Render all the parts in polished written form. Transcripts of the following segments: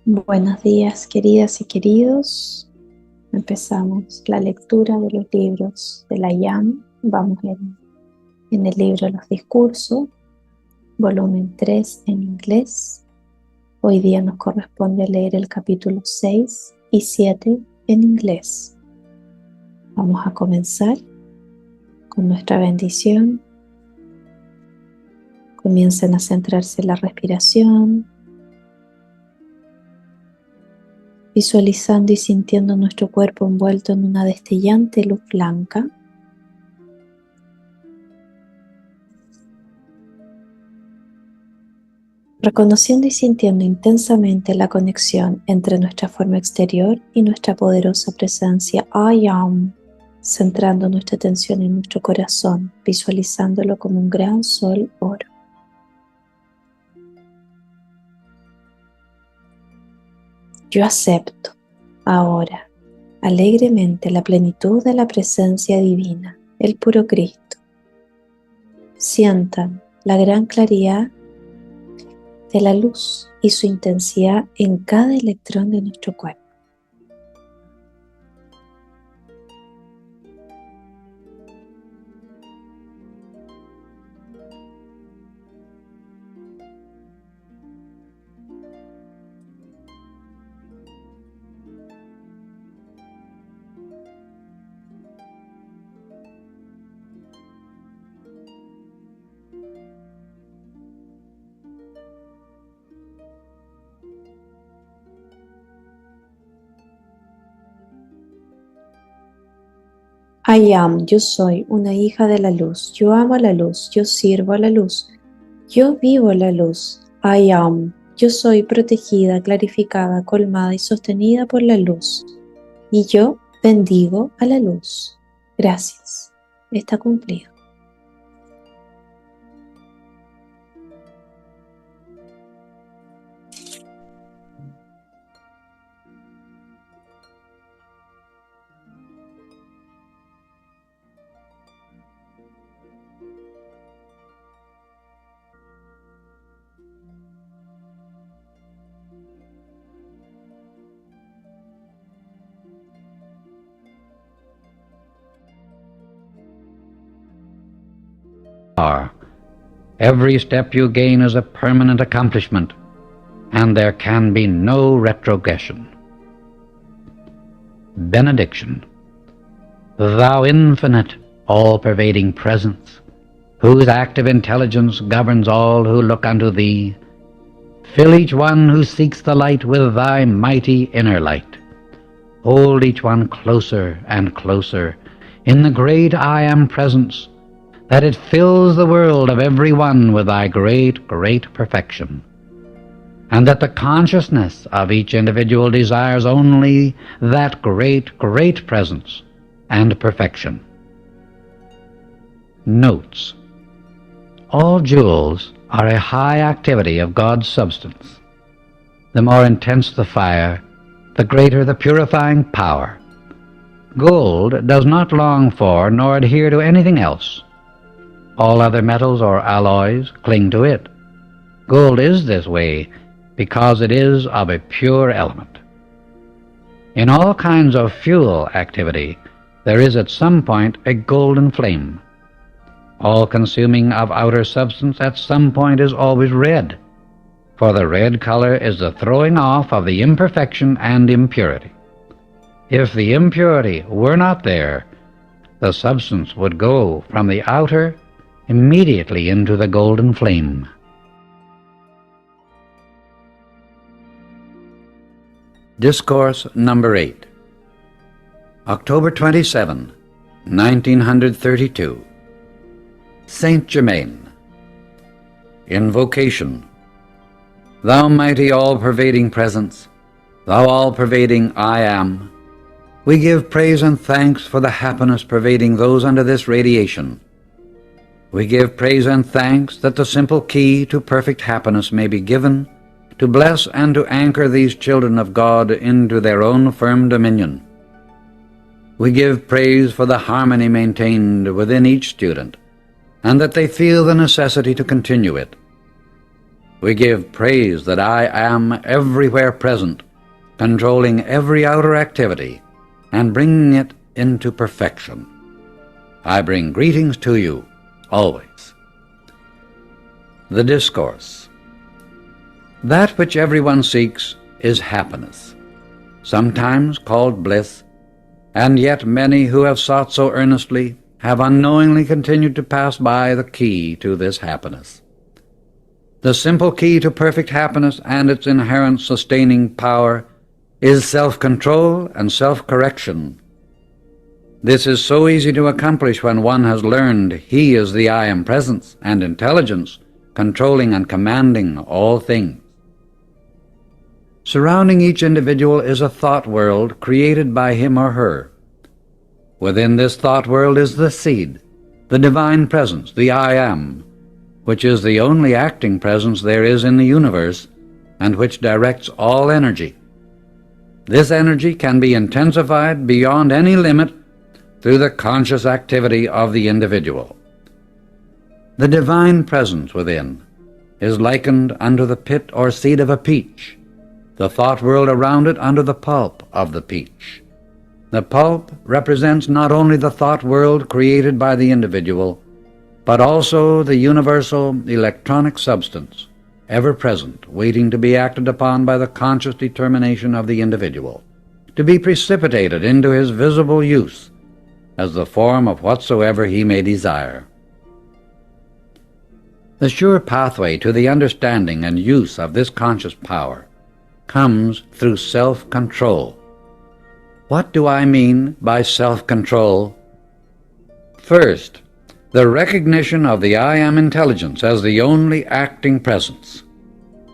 Buenos días, queridas y queridos. Empezamos la lectura de los libros de la IAM. Vamos en el libro Los Discursos, volumen 3 en inglés. Hoy día nos corresponde leer el capítulo 6 y 7 en inglés. Vamos a comenzar con nuestra bendición. Comiencen a centrarse en la respiración, visualizando y sintiendo nuestro cuerpo envuelto en una destellante luz blanca. Reconociendo y sintiendo intensamente la conexión entre nuestra forma exterior y nuestra poderosa presencia I Am, centrando nuestra atención en nuestro corazón, visualizándolo como un gran sol oro. Yo acepto ahora alegremente la plenitud de la presencia divina, el puro Cristo. Sientan la gran claridad de la luz y su intensidad en cada electrón de nuestro cuerpo. I am, yo soy una hija de la luz, yo amo a la luz, yo sirvo a la luz, yo vivo la luz. I am, yo soy protegida, clarificada, colmada y sostenida por la luz, y yo bendigo a la luz. Gracias, está cumplido. Every step you gain is a permanent accomplishment, and there can be no retrogression. Benediction. Thou infinite, all-pervading presence, whose active intelligence governs all who look unto thee, fill each one who seeks the light with thy mighty inner light. Hold each one closer and closer in the great I Am presence, that it fills the world of every one with thy great, great perfection, and that the consciousness of each individual desires only that great, great presence and perfection. Notes. All jewels are a high activity of God's substance. The more intense the fire, the greater the purifying power. Gold does not long for nor adhere to anything else. All other metals or alloys cling to it. Gold is this way because it is of a pure element. In all kinds of fuel activity, there is at some point a golden flame. All consuming of outer substance at some point is always red, for the red color is the throwing off of the imperfection and impurity. If the impurity were not there, the substance would go from the outer immediately into the golden flame. Discourse number 8. October 27, 1932. Saint Germain. Invocation. Thou mighty all-pervading presence, thou all-pervading I Am, we give praise and thanks for the happiness pervading those under this radiation. We give praise and thanks that the simple key to perfect happiness may be given to bless and to anchor these children of God into their own firm dominion. We give praise for the harmony maintained within each student, and that they feel the necessity to continue it. we give praise that I am everywhere present, controlling every outer activity and bringing it into perfection. I bring greetings to you always. The Discourse. That which everyone seeks is happiness, sometimes called bliss, and yet many who have sought so earnestly have unknowingly continued to pass by the key to this happiness. The simple key to perfect happiness and its inherent sustaining power is self-control and self-correction. This is so easy to accomplish when one has learned he is the I Am Presence and intelligence, controlling and commanding all things. Surrounding each individual is a thought world created by him or her. Within this thought world is the seed, the divine presence, the I Am, which is the only acting presence there is in the universe and which directs all energy. This energy can be intensified beyond any limit through the conscious activity of the individual. The divine presence within is likened unto the pit or seed of a peach, the thought world around it unto the pulp of the peach. The pulp represents not only the thought world created by the individual, but also the universal electronic substance, ever present, waiting to be acted upon by the conscious determination of the individual, to be precipitated into his visible use as the form of whatsoever he may desire. The sure pathway to the understanding and use of this conscious power comes through self-control. What do I mean by self-control? First, the recognition of the I Am intelligence as the only acting presence.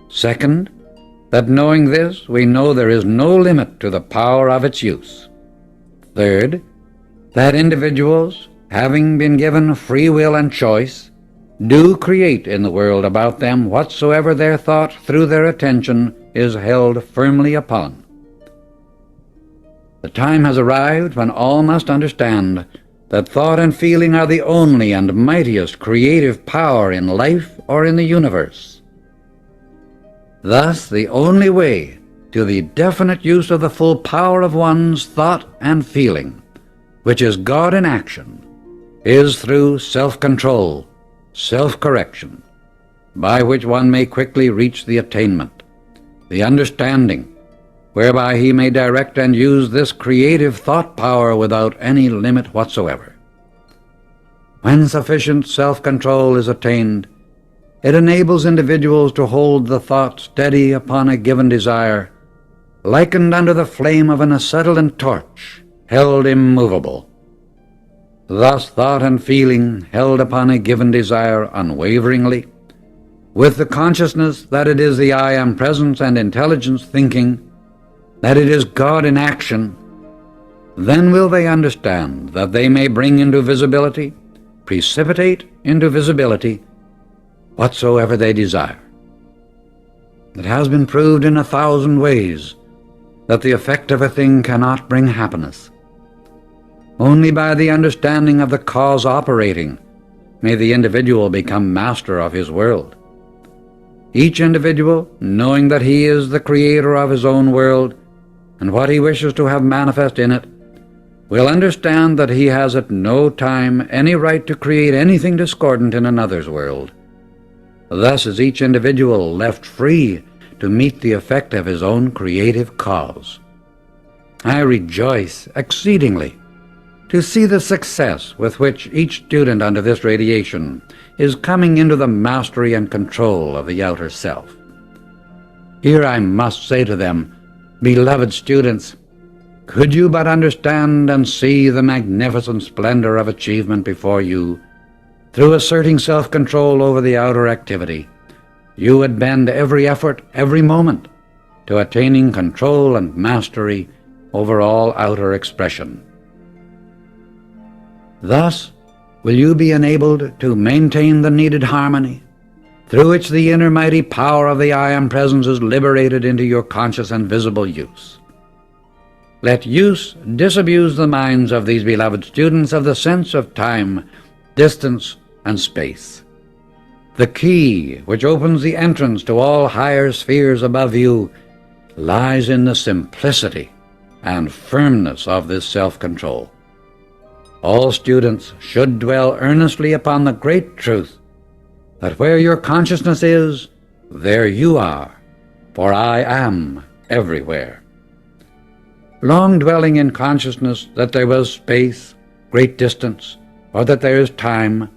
Second, that knowing this, we know there is no limit to the power of its use. Third, that individuals, having been given free will and choice, do create in the world about them whatsoever their thought through their attention is held firmly upon. The time has arrived when all must understand that thought and feeling are the only and mightiest creative power in life or in the universe. Thus, the only way to the definite use of the full power of one's thought and feeling, which is God in action, is through self-control, self-correction, by which one may quickly reach the attainment, the understanding, whereby he may direct and use this creative thought power without any limit whatsoever. When sufficient self-control is attained, it enables individuals to hold the thought steady upon a given desire, likened unto the flame of an acetylene torch, held immovable. Thus thought and feeling held upon a given desire unwaveringly, with the consciousness that it is the I Am presence and intelligence thinking, that it is God in action, then will they understand that they may bring into visibility, precipitate into visibility, whatsoever they desire. It has been proved in 1,000 ways that the effect of a thing cannot bring happiness. Only by the understanding of the cause operating may the individual become master of his world. Each individual, knowing that he is the creator of his own world and what he wishes to have manifest in it, will understand that he has at no time any right to create anything discordant in another's world. Thus is each individual left free to meet the effect of his own creative cause. I rejoice exceedingly to see the success with which each student under this radiation is coming into the mastery and control of the outer self. Here I must say to them, beloved students, could you but understand and see the magnificent splendor of achievement before you, through asserting self-control over the outer activity, you would bend every effort, every moment, to attaining control and mastery over all outer expression. Thus will you be enabled to maintain the needed harmony, through which the inner mighty power of the I Am presence is liberated into your conscious and visible use. Let use disabuse the minds of these beloved students of the sense of time, distance, and space. The key which opens the entrance to all higher spheres above you lies in the simplicity and firmness of this self-control. All students should dwell earnestly upon the great truth that where your consciousness is, there you are, for I am everywhere. Long dwelling in consciousness that there was space, great distance, or that there is time,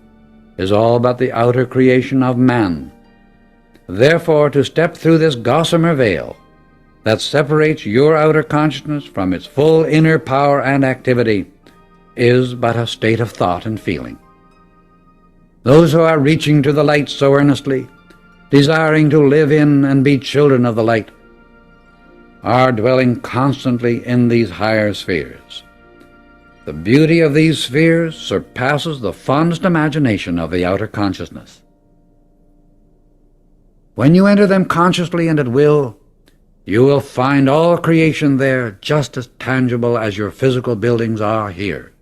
is all but the outer creation of man. Therefore, to step through this gossamer veil that separates your outer consciousness from its full inner power and activity is but a state of thought and feeling. Those who are reaching to the light so earnestly, desiring to live in and be children of the light, are dwelling constantly in these higher spheres. The beauty of these spheres surpasses the fondest imagination of the outer consciousness. When you enter them consciously and at will, you will find all creation there just as tangible as your physical buildings are here.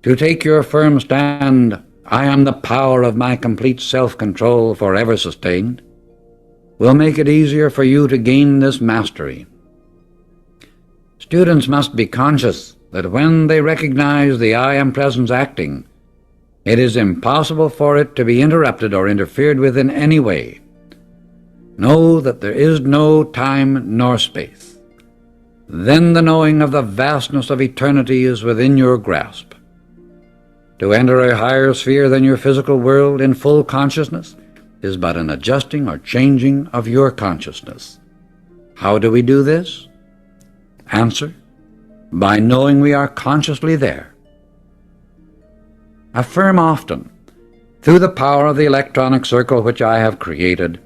To take your firm stand, I am the power of my complete self-control forever sustained, will make it easier for you to gain this mastery. Students must be conscious that when they recognize the I Am Presence acting, it is impossible for it to be interrupted or interfered with in any way. Know that there is no time nor space. Then the knowing of the vastness of eternity is within your grasp. To enter a higher sphere than your physical world in full consciousness is but an adjusting or changing of your consciousness. How do we do this? Answer: by knowing we are consciously there. Affirm often, through the power of the electronic circle which I have created,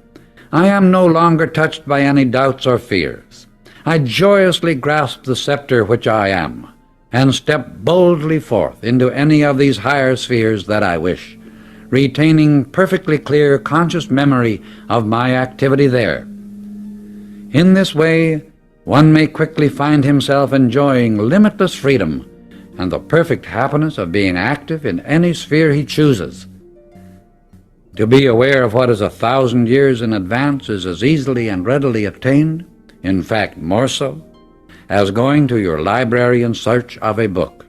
I am no longer touched by any doubts or fears. I joyously grasp the scepter which I am, and step boldly forth into any of these higher spheres that I wish, retaining perfectly clear conscious memory of my activity there. In this way, one may quickly find himself enjoying limitless freedom and the perfect happiness of being active in any sphere he chooses. To be aware of what is 1,000 years in advance is as easily and readily obtained, in fact more so, as going to your library in search of a book.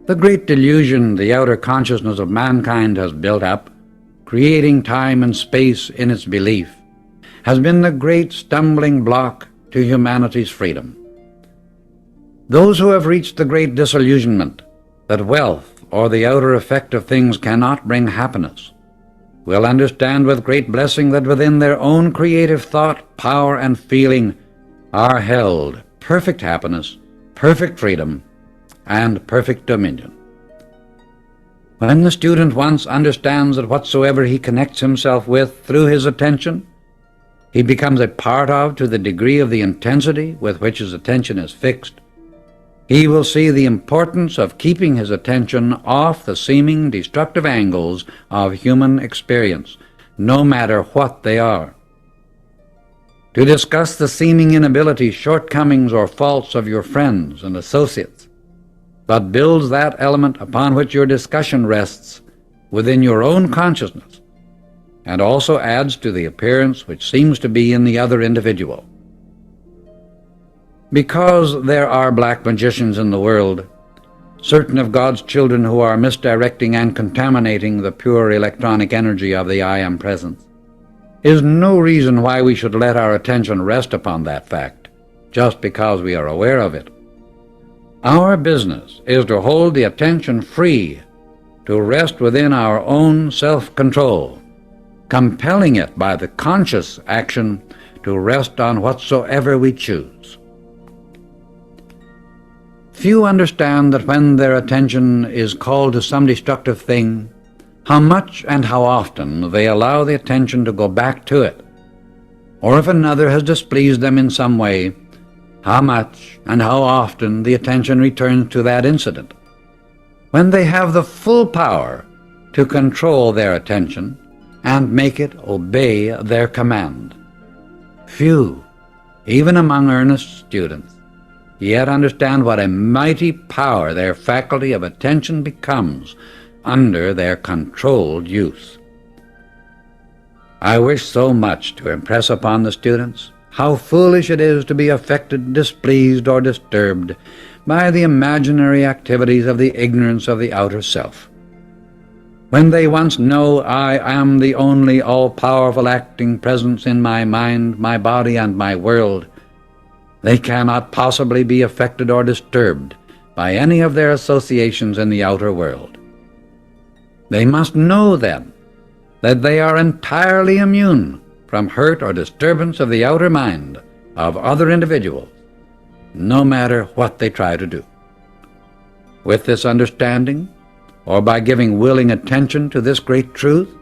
The great delusion the outer consciousness of mankind has built up, creating time and space in its belief, has been the great stumbling block to humanity's freedom. Those who have reached the great disillusionment that wealth or the outer effect of things cannot bring happiness will understand with great blessing that within their own creative thought, power, and feeling are held perfect happiness, perfect freedom, and perfect dominion. When the student once understands that whatsoever he connects himself with through his attention, he becomes a part of to the degree of the intensity with which his attention is fixed, he will see the importance of keeping his attention off the seeming destructive angles of human experience, no matter what they are. To discuss the seeming inabilities, shortcomings, or faults of your friends and associates, but builds that element upon which your discussion rests within your own consciousness, and also adds to the appearance which seems to be in the other individual. Because there are black magicians in the world, certain of God's children who are misdirecting and contaminating the pure electronic energy of the I Am Presence, is no reason why we should let our attention rest upon that fact, just because we are aware of it. Our business is to hold the attention free, to rest within our own self-control, compelling it by the conscious action to rest on whatsoever we choose. Few understand that when their attention is called to some destructive thing, how much and how often they allow the attention to go back to it, or if another has displeased them in some way, how much and how often the attention returns to that incident. When they have the full power to control their attention and make it obey their command. Few, even among earnest students, yet understand what a mighty power their faculty of attention becomes under their controlled use. I wish so much to impress upon the students how foolish it is to be affected, displeased, or disturbed by the imaginary activities of the ignorance of the outer self. When they once know I am the only all-powerful acting presence in my mind, my body, and my world, they cannot possibly be affected or disturbed by any of their associations in the outer world. They must know, then, that they are entirely immune from hurt or disturbance of the outer mind of other individuals, no matter what they try to do. With this understanding, or by giving willing attention to this great truth,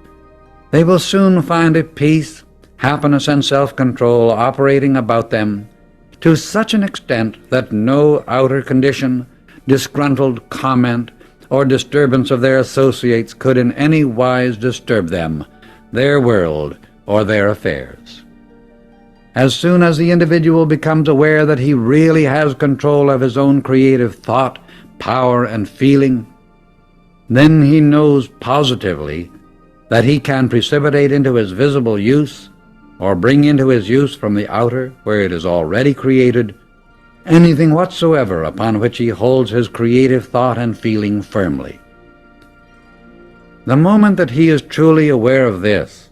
they will soon find a peace, happiness, and self-control operating about them to such an extent that no outer condition, disgruntled comment, or disturbance of their associates could in any wise disturb them, their world, or their affairs. As soon as the individual becomes aware that he really has control of his own creative thought, power, and feeling, then he knows positively that he can precipitate into his visible use, or bring into his use from the outer, where it is already created, anything whatsoever upon which he holds his creative thought and feeling firmly. The moment that he is truly aware of this,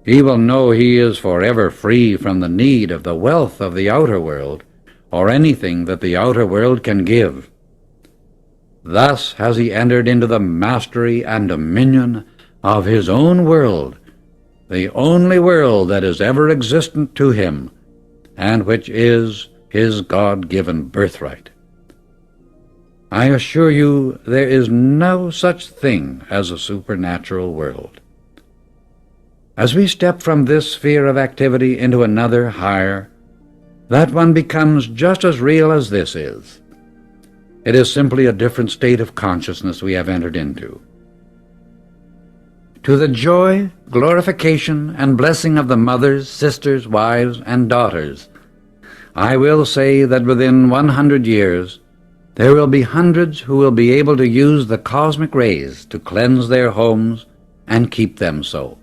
he will know he is forever free from the need of the wealth of the outer world, or anything that the outer world can give. Thus has he entered into the mastery and dominion of his own world, the only world that is ever existent to him, and which is his God-given birthright. I assure you there is no such thing as a supernatural world. As we step from this sphere of activity into another higher, that one becomes just as real as this is. It is simply a different state of consciousness we have entered into. To the joy, glorification, and blessing of the mothers, sisters, wives, and daughters, I will say that within 100 years, there will be hundreds who will be able to use the cosmic rays to cleanse their homes and keep them so,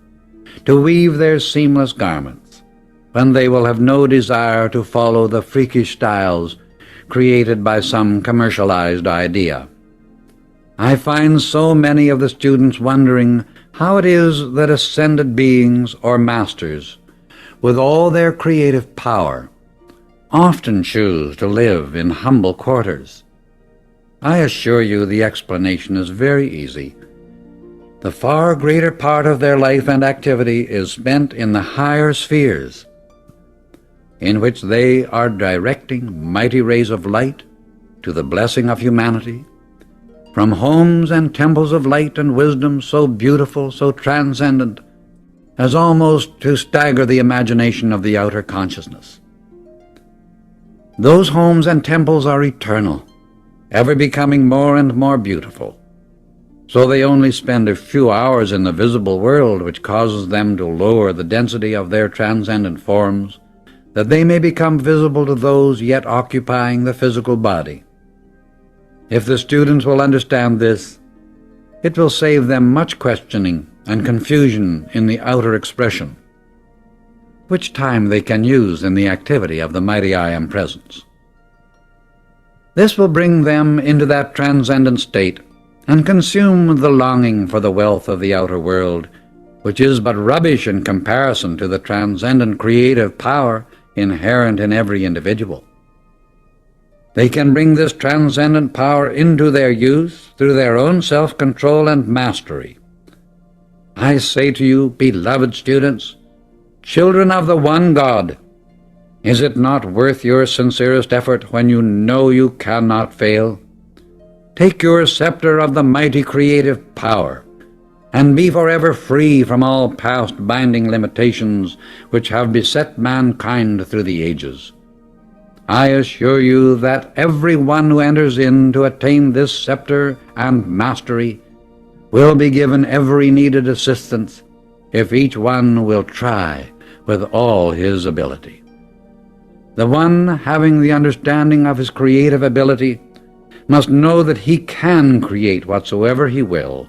to weave their seamless garments, when they will have no desire to follow the freakish styles created by some commercialized idea. I find so many of the students wondering how it is that ascended beings or masters, with all their creative power, often choose to live in humble quarters. I assure you the explanation is very easy. The far greater part of their life and activity is spent in the higher spheres, in which they are directing mighty rays of light to the blessing of humanity, from homes and temples of light and wisdom so beautiful, so transcendent, as almost to stagger the imagination of the outer consciousness. Those homes and temples are eternal, ever becoming more and more beautiful, so they only spend a few hours in the visible world, which causes them to lower the density of their transcendent forms, that they may become visible to those yet occupying the physical body. If the students will understand this, it will save them much questioning and confusion in the outer expression, which time they can use in the activity of the mighty I Am Presence. This will bring them into that transcendent state and consume the longing for the wealth of the outer world, which is but rubbish in comparison to the transcendent creative power inherent in every individual. They can bring this transcendent power into their use through their own self-control and mastery. I say to you, beloved students, children of the one God, is it not worth your sincerest effort when you know you cannot fail? Take your scepter of the mighty creative power, and be forever free from all past binding limitations which have beset mankind through the ages. I assure you that every one who enters in to attain this scepter and mastery will be given every needed assistance if each one will try with all his ability. The one having the understanding of his creative ability must know that he can create whatsoever he will,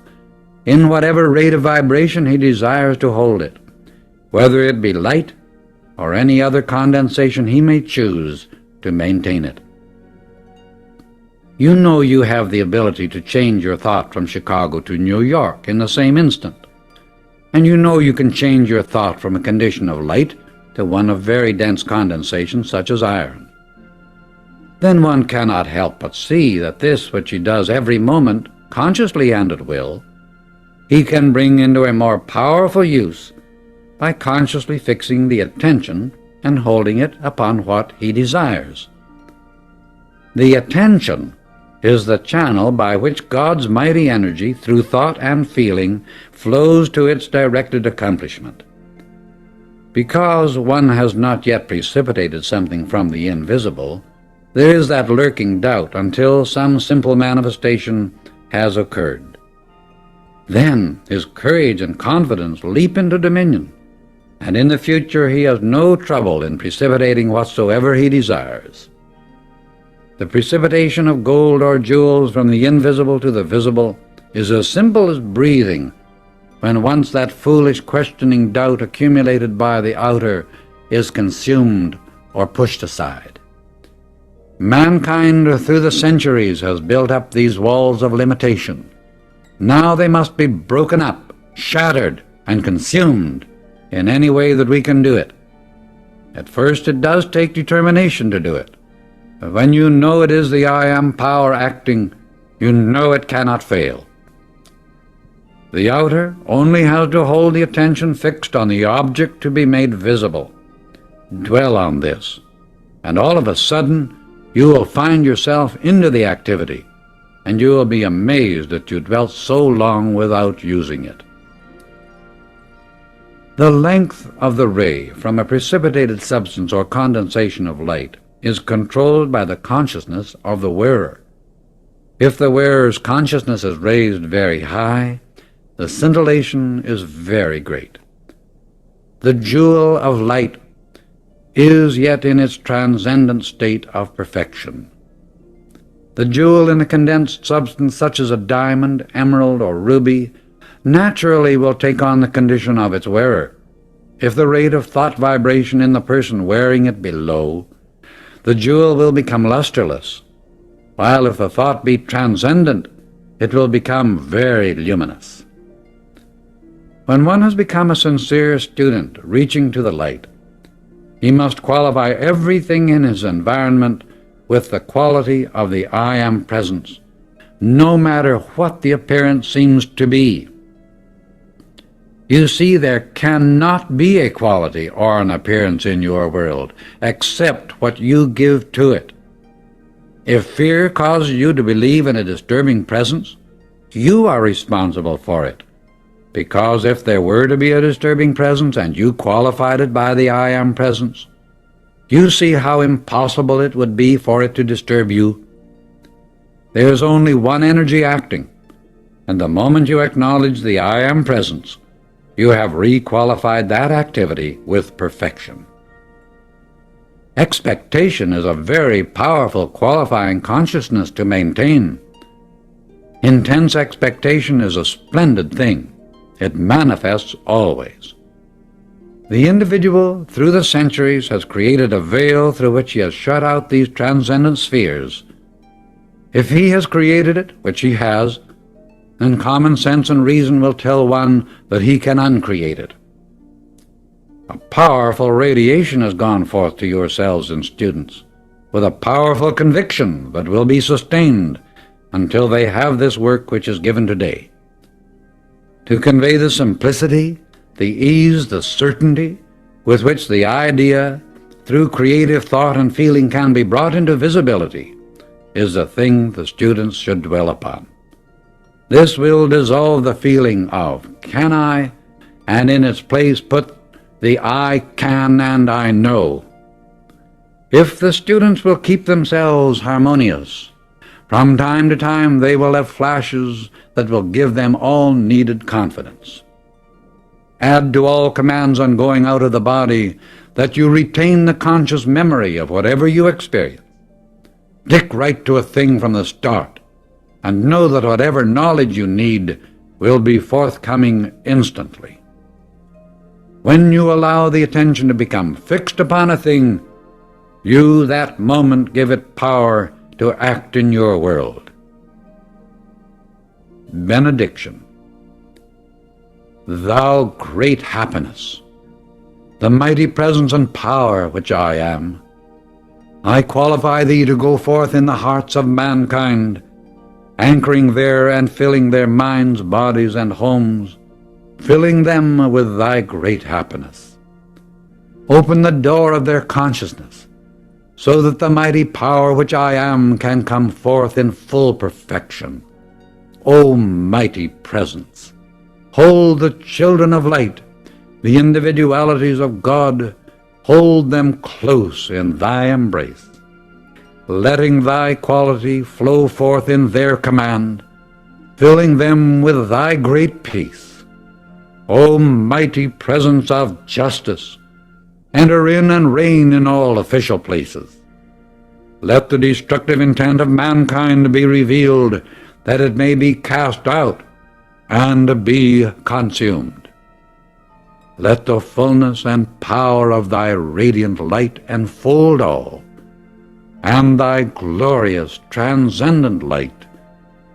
in whatever rate of vibration he desires to hold it, whether it be light or any other condensation he may choose to maintain it. You know you have the ability to change your thought from Chicago to New York in the same instant, and you know you can change your thought from a condition of light to one of very dense condensation such as iron. Then one cannot help but see that this which he does every moment, consciously and at will, he can bring into a more powerful use by consciously fixing the attention and holding it upon what he desires. The attention is the channel by which God's mighty energy, through thought and feeling, flows to its directed accomplishment. Because one has not yet precipitated something from the invisible, there is that lurking doubt until some simple manifestation has occurred. Then his courage and confidence leap into dominion, and in the future he has no trouble in precipitating whatsoever he desires. The precipitation of gold or jewels from the invisible to the visible is as simple as breathing, when once that foolish questioning doubt accumulated by the outer is consumed or pushed aside. Mankind through the centuries has built up these walls of limitation. Now they must be broken up, shattered, and consumed in any way that we can do it. At first it does take determination to do it, but when you know it is the I Am power acting, you know it cannot fail. The outer only has to hold the attention fixed on the object to be made visible. Dwell on this, and all of a sudden you will find yourself into the activity, and you will be amazed that you dwelt so long without using it. The length of the ray from a precipitated substance or condensation of light is controlled by the consciousness of the wearer. If the wearer's consciousness is raised very high, the scintillation is very great. The jewel of light is yet in its transcendent state of perfection. The jewel in a condensed substance such as a diamond, emerald, or ruby naturally will take on the condition of its wearer. If the rate of thought vibration in the person wearing it be low, the jewel will become lusterless, while if the thought be transcendent, it will become very luminous. When one has become a sincere student reaching to the light, he must qualify everything in his environment with the quality of the I Am presence, no matter what the appearance seems to be. You see, there cannot be a quality or an appearance in your world except what you give to it. If fear causes you to believe in a disturbing presence, you are responsible for it. Because if there were to be a disturbing presence and you qualified it by the I Am presence, you see how impossible it would be for it to disturb you. There is only one energy acting, and the moment you acknowledge the I Am presence, you have re-qualified that activity with perfection. Expectation is a very powerful qualifying consciousness to maintain. Intense expectation is a splendid thing. It manifests always. The individual, through the centuries, has created a veil through which he has shut out these transcendent spheres. If he has created it, which he has, then common sense and reason will tell one that he can uncreate it. A powerful radiation has gone forth to yourselves and students, with a powerful conviction that will be sustained until they have this work which is given today. To convey the simplicity, the ease, the certainty with which the idea, through creative thought and feeling, can be brought into visibility, is the thing the students should dwell upon. This will dissolve the feeling of can I, and in its place put the I can and I know. If the students will keep themselves harmonious, from time to time they will have flashes that will give them all needed confidence. Add to all commands on going out of the body that you retain the conscious memory of whatever you experience. Stick right to a thing from the start, and know that whatever knowledge you need will be forthcoming instantly. When you allow the attention to become fixed upon a thing, you that moment give it power to act in your world. Benediction. Thou great happiness, the mighty presence and power which I am, I qualify thee to go forth in the hearts of mankind, anchoring there and filling their minds, bodies, and homes, filling them with thy great happiness. Open the door of their consciousness, so that the mighty power which I am can come forth in full perfection. O mighty presence, hold the children of light, the individualities of God, hold them close in thy embrace, letting thy quality flow forth in their command, filling them with thy great peace. O mighty presence of justice, enter in and reign in all official places. Let the destructive intent of mankind be revealed, that it may be cast out and be consumed. Let the fullness and power of thy radiant light enfold all, and thy glorious transcendent light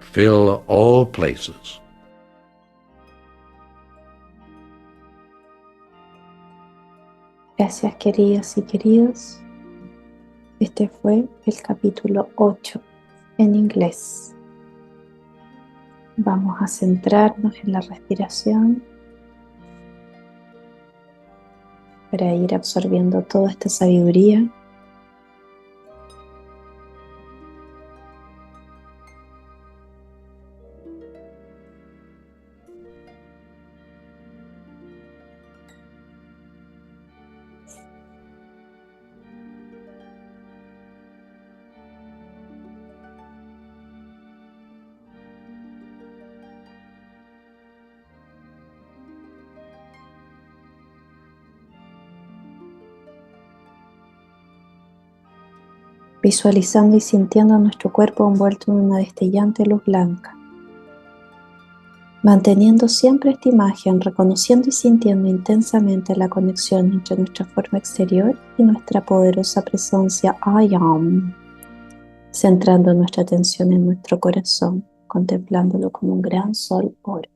fill all places. Gracias, queridas y queridos. Este fue el capítulo 8 en inglés. Vamos a centrarnos en la respiración para ir absorbiendo toda esta sabiduría. Visualizando y sintiendo nuestro cuerpo envuelto en una destellante luz blanca. Manteniendo siempre esta imagen, reconociendo y sintiendo intensamente la conexión entre nuestra forma exterior y nuestra poderosa presencia I Am. Centrando nuestra atención en nuestro corazón, contemplándolo como un gran sol oro.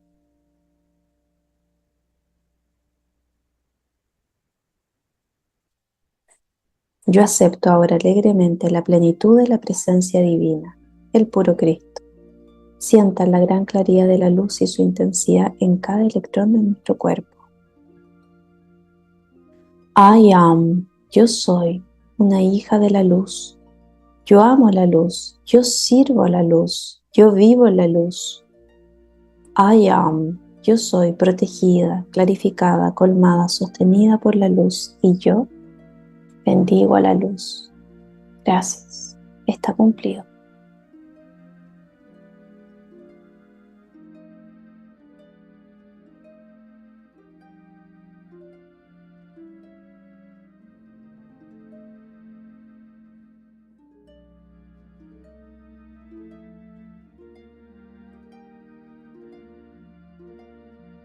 Yo acepto ahora alegremente la plenitud de la presencia divina, el puro Cristo. Sientan la gran claridad de la luz y su intensidad en cada electrón de nuestro cuerpo. I am, yo soy una hija de la luz. Yo amo la luz, yo sirvo a la luz, yo vivo en la luz. I am, yo soy protegida, clarificada, colmada, sostenida por la luz y yo bendigo a la luz. Gracias, está cumplido.